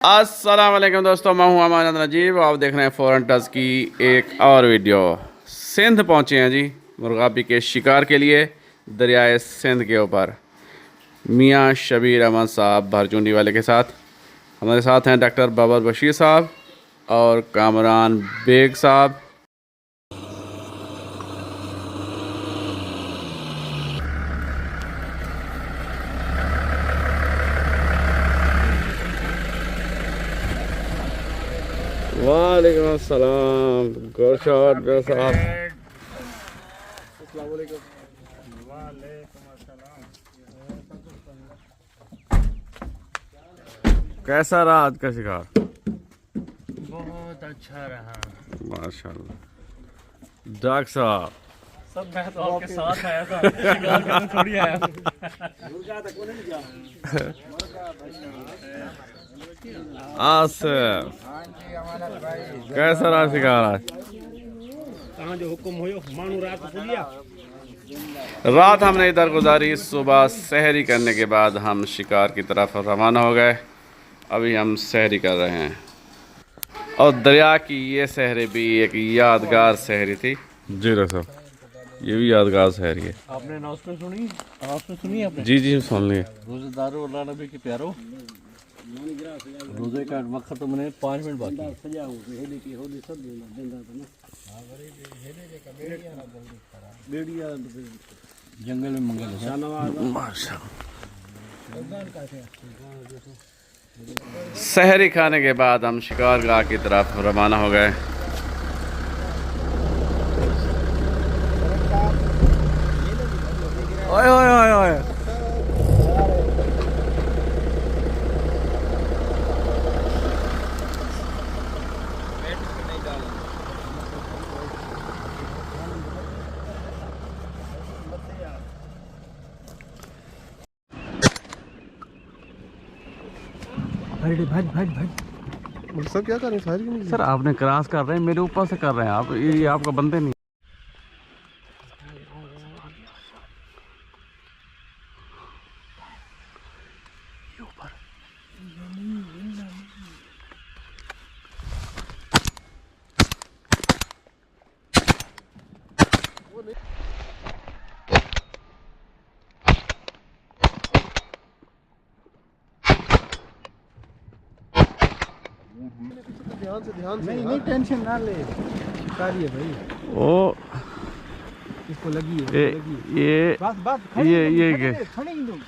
अस्सलाम वालेकुम दोस्तों, मैं हूं अमान नजीब। आप देख रहे हैं फॉरेन टच की एक और वीडियो। सिंध पहुंचे हैं जी मुर्गाबी के शिकार के लिए दरियाए सिंध के ऊपर। मियां शबीर अहमद साहब भरचुंडी वाले के साथ हमारे साथ हैं डॉक्टर बाबर बशीर साहब और कामरान बेग साहब। वालेकुम अस्सलाम गुरशद बेग साहब। कैसा रहा आज का शिकार? बहुत अच्छा रहा माशाल्लाह। डॉक्टर साहब सब मैं तो आपके साथ आया था, शिकार करने थोड़ी आया। आसिफ कैसा रहा शिकार आज? कहाँ जो हुक्म हो मानू रात पुलिया। रात हमने इधर गुजारी, सुबह सहरी करने के बाद हम शिकार की तरफ रवाना हो गए। अभी हम सहरी कर रहे हैं और दरिया की ये सहरी भी एक यादगार सहरी थी। जी डॉक्टर साहब, ये भी यादगार सहरी है। आपने अनाउंसमेंट सुनी? अनाउंसमेंट सुनी आपने? जी जी सुन लिए। रोजेदारों अल्लाह नबी के प्यारो, रोजे का वक्त तो मैंने 5 मिनट बाकी। जंगल में मंगल सहरी खाने के बाद हम शिकारगाह की तरफ रवाना हो गए। ओए ओए ओए ओए भाई सब क्या कर रहे हैं? फायर क्यों नहीं? सर आपने क्रॉस कर रहे हैं, मेरे ऊपर से कर रहे हैं आप। ये आपका बंदे नहीं। ध्यान से नहीं टेंशन ना ले, शिकारी है भाई। ओ इसको लगी है, ये खड़े ही तुम।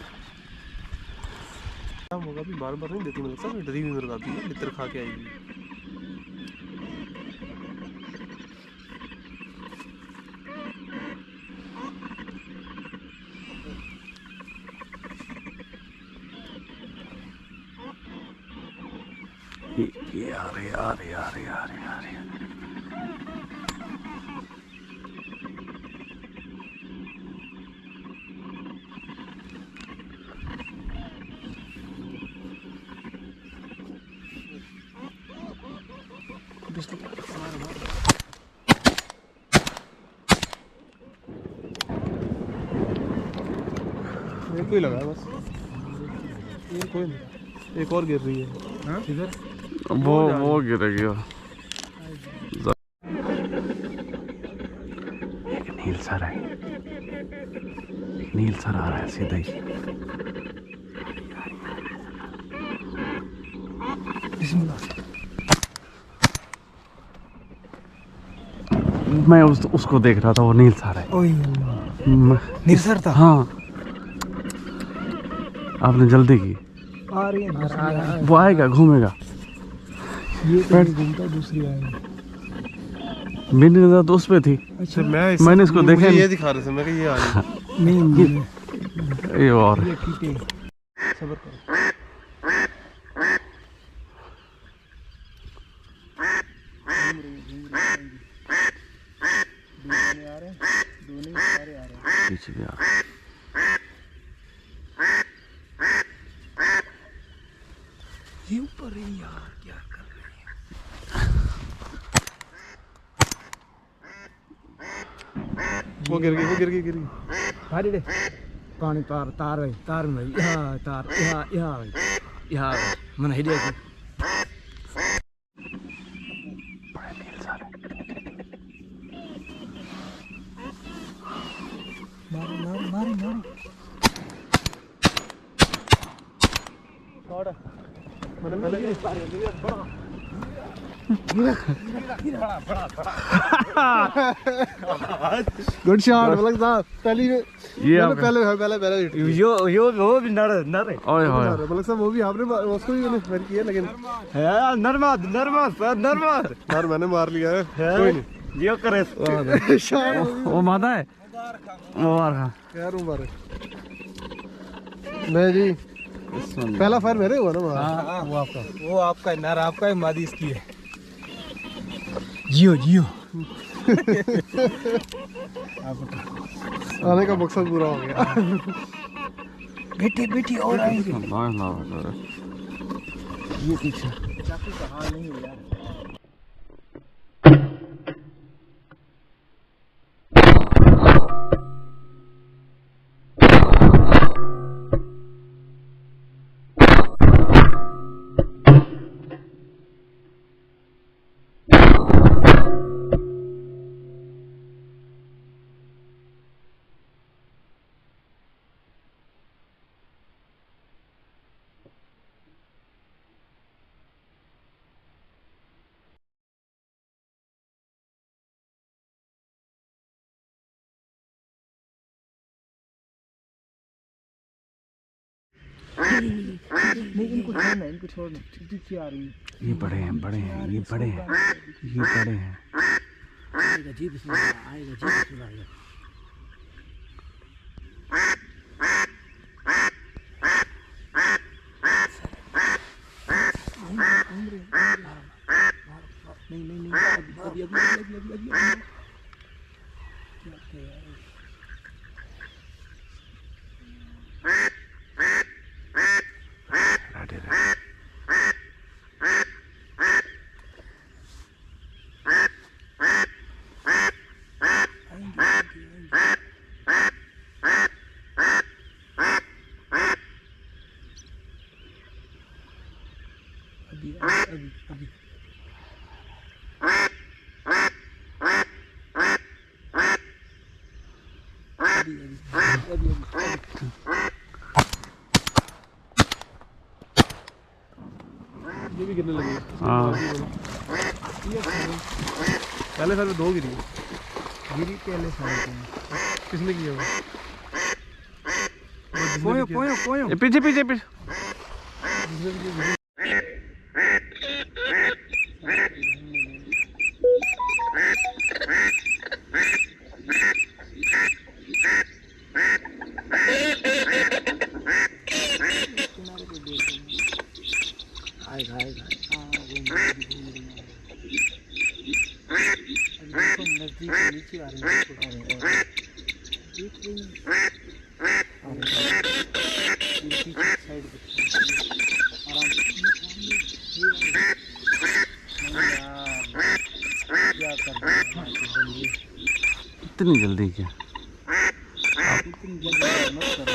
होगा भी बार बार नहीं देती, मतलब सब डरी हुई मुर्गा भी है, लित्र खा के आएगी। यार एक ही लगा है बस, ये कोई नहीं। एक और गिर रही है। हाँ इधर वो गिरेगी। एक नील सर है, एक नील सर आ रहा है सीधा ही। मैं उसको देख रहा था, वो नील सर है। नील सर था? हाँ, आपने जल्दी की। आ रही है, वो आएगा, घूमेगा। ये घूमता दूसरी आएगी। मेरी नजर तो उस पे थी। अच्छा मैंने इसको देखा मुझे नहीं। ये दिखा रहे थे, मैं कि ये आ रही है। नहीं ये और सब्र करो। पीछे भी आ। ये ऊपर है यार, क्या कर रहे हैं? वो गिर गई। भारी दे पानी तार भाई, तार भाई, यहाँ तार, यहाँ भाई, यहाँ मन हिडिया की गुड शॉट मलक साहब पहली ये पहले पहले पहले यो वो भी नर नर है। ओए होए मलक साहब वो भी आपने उसको भी मैंने मार किया लेकिन नरमाद नरमाद नरमाद यार मैंने मार लिया है कोई नहीं यो करे वो मादा है मुबारक यार उम्र मैं जी पहला फायर मेरे हुआ ना वो आपका है नर आपका है मादी इसकी है। जियो जियो आने का मकसद पूरा हो गया बेटी बेटी और आएंगे ये पीछे चाकू का हाल नहीं है यार। नहीं इनको छोड़ना पीछे आ रही है। ये बड़े हैं ये बड़े हैं ये बड़े हैं आएगा जी बिस्मिल्लाह आएगा जी बिस्मिल्लाह। नहीं अभी ये भी गिरने लगी हाँ पहले साल में 2 गिरी पहले साल किसने किया पोयो ये पीछे पीछे पीछे नजदीक नीचे आ रही है साइड आराम क्या कर इतनी जल्दी क्या इतनी जल्दी मत करो।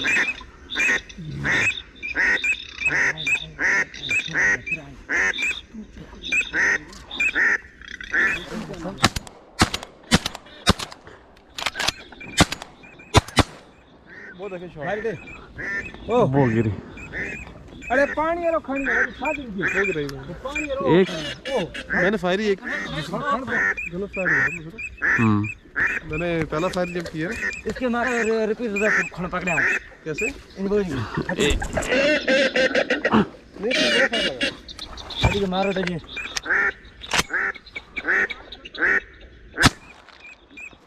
वो देखे शॉट वो गिरी अरे पानी वाला खंड शादी की हो रही है पानी एक मैंने फायर ही एक गलत फायर हुआ मुझे मैंने पहला फायर जब किया इसके मारे रिपीट खंड पकड़े कैसे इन बोल नहीं मेरा फायर लगा अभी के मारो दीजिए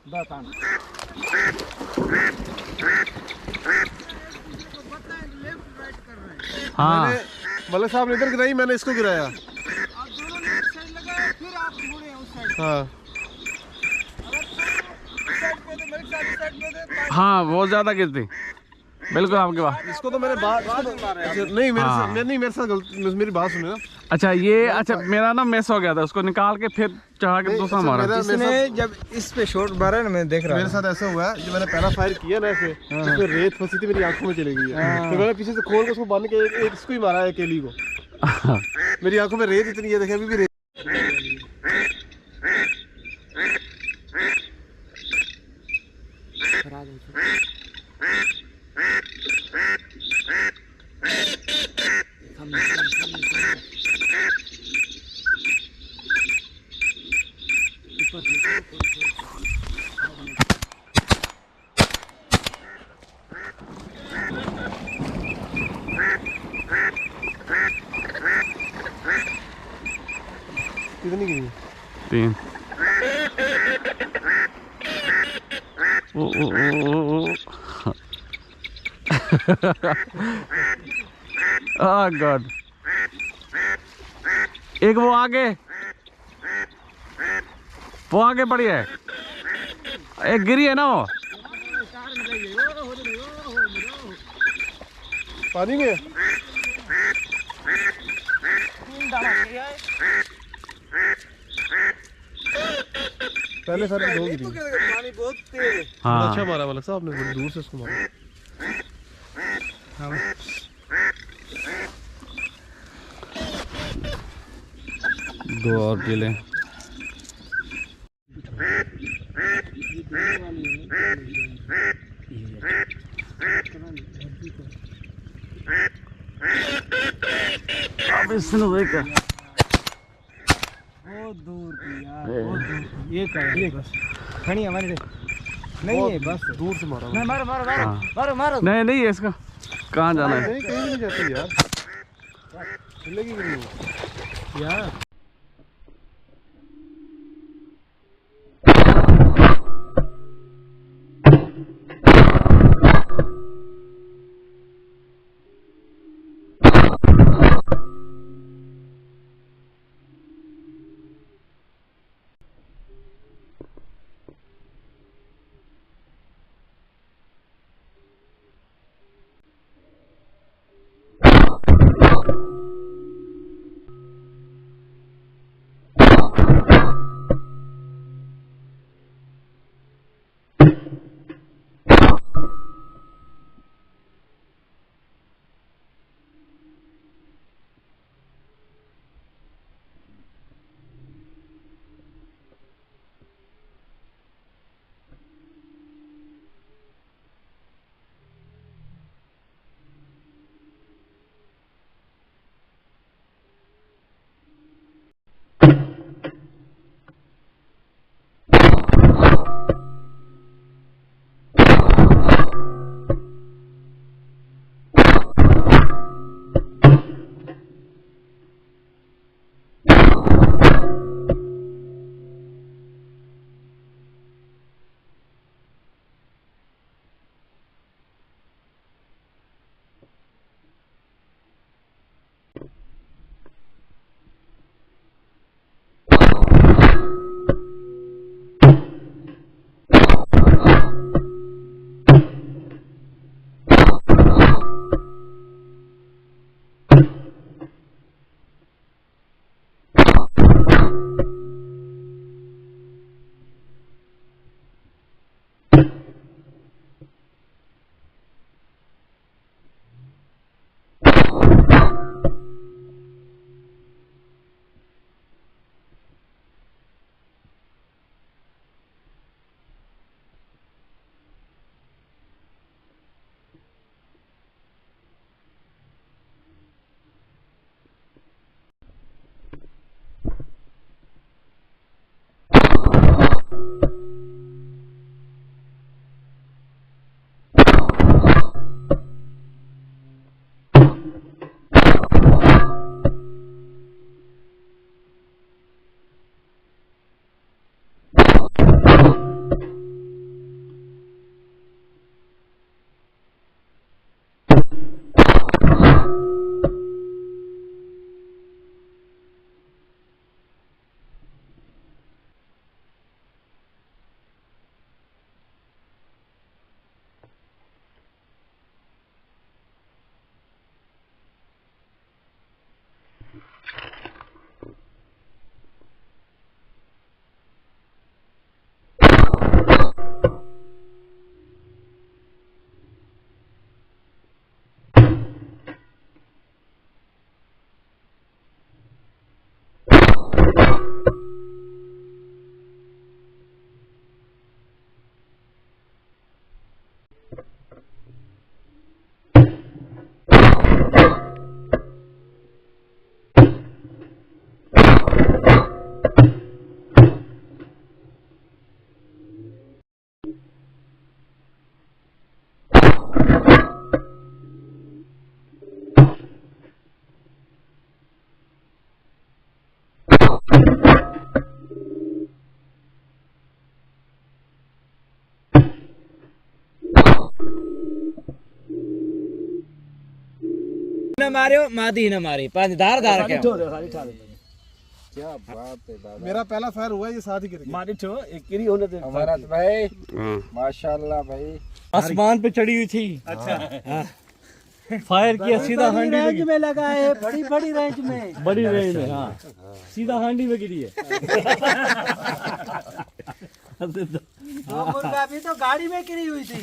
बात आना हाँ मलिक साहब ने इधर गिराई मैंने इसको गिराया आप दोनों ने एक साइड लगाया फिर आप मुड़े उस साइड हाँ हाँ बहुत ज्यादा गिरती बिल्कुल आपके पास इसको तो मैंने नहीं मेरे हाँ। से नहीं मेरे साथ गलती मेरी बात सुने ना अच्छा ये अच्छा मेरा ना मिस हो गया था उसको निकाल के फिर चढ़ा के दूसरा मारा इसने जब इस पे शॉट मारा ना मैं देख रहा मेरे साथ ऐसा हुआ है जब मैंने पहला फायर किया ना ऐसे उसमें रेत फंसी थी मेरी आंखों में चली गई है फिर मैंने पीछे से खोल के उसको बांध के एक इसको ही मारा है अकेली को मेरी आंखों में रेत इतनी है देखे अभी भी रेत कितनी गिरी? 3। ओ गॉड। एक वो आगे पड़ी है, एक गिरी है ना वो। पानी में पहले सारे 2 गिरी। पानी बहुत तेज है। हाँ अच्छा मारा वाला साहब ने, दूर से उसको मारा। हाँ, 2 और गिले। अब इसने देखा बहुत दूर की यार, बहुत दूर की। ये बस खड़ी हमारे नहीं है, बस दूर से मारा। नहीं, मारो मारो मारो हाँ। मारो मारो। नहीं है इसका, कहाँ जाना है? नहीं कहीं भी नहीं जाती यार, चलेगी भी नहीं यार न मारियो मादी न मारी पांच धार धार के क्या बात है दादा। मेरा पहला फायर हुआ ये साथ ही गिर गया। मारी छो एक गिरी होने दे हमारा भाई हाँ। माशाल्लाह भाई। आसमान पे चढ़ी हुई थी। अच्छा फायर किया सीधा हांडी रेंज में लगा है, बड़ी बड़ी रेंज में, बड़ी रेंज में। हाँ सीधा हांडी में गिरी है। वो मुर्गा भी तो गाड़ी में गिरी हुई थी।